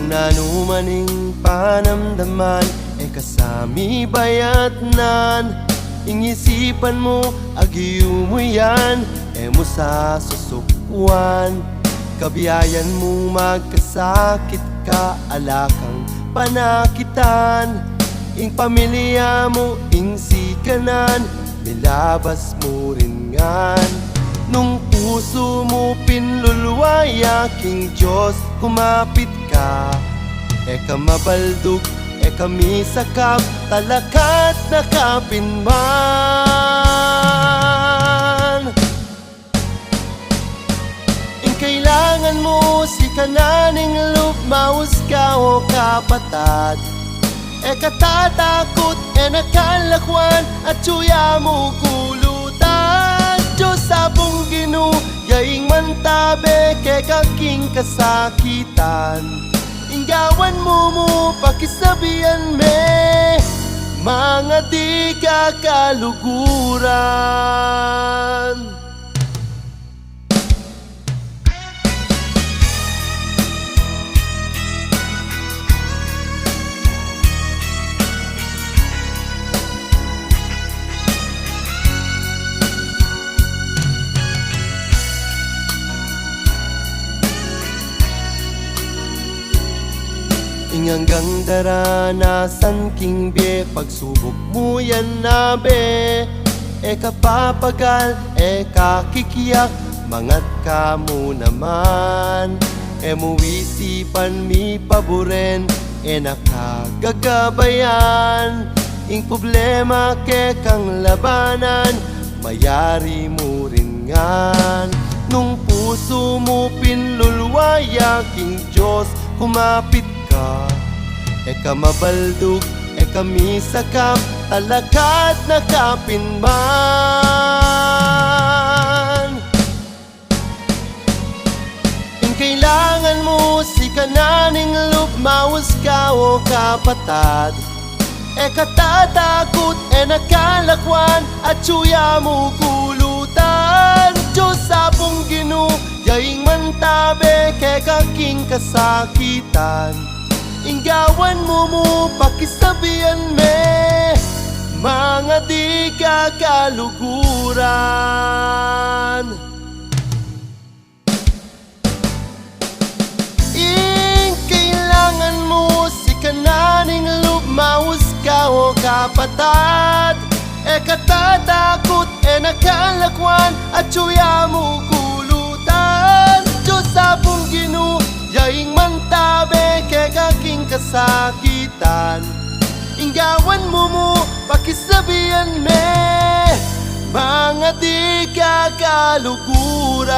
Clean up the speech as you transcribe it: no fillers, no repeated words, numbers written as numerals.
Kung nanumaning panamdaman kasami bayatnan, ingisipan mo agiyo mo yan mo sa susukwan. Kabiyayan mo magkasakit ka alakang panakitan. Ing pamilya mo ing sikanan, milabas mo rin ngan. Nung puso mo pinluluway aking Diyos, kumapit ka kamabaldog kami sakap talakat nakapinman. Ing kailangan mo si kananing lupmaus ka o kapatad, katatakot nakalakwan at tsuya mo kulutan. Diyos sabong Ginoo yaing mantabe kaking kasakitan. Inggawan mo pakisabihan me mga di kakaluguran. Hanggang daranasan king be, pagsubok mo yan na be. Kapapagal, kakikiyak, mangat ka mo naman. Muwisipan mi paboren, nakagagabayan. Ing problema kang labanan, mayari mo rin ngan. Nung puso mo pinluluway aking Diyos, kumapit ka kamabaldog kami sakap talakat nakapinman. Ing kailangan mo si kananing lupmaus ka o kapatad, katatakot nakalakwan at tsuya mo kulutan. Diyos sabong Ginoo yaing mantabe kaking kasakitan. Inggawan mo pakisabihan me mga di kakaluguran. Ing kailangan mo si kananing lupmaus ka o kapatad, katatakot nakalakwan at tsuya mo kulutan. Diyos sabong Ginoo yaing mantabe kaking kasakitan. Inggawan mo pakisabihan me mga di kakaluguran.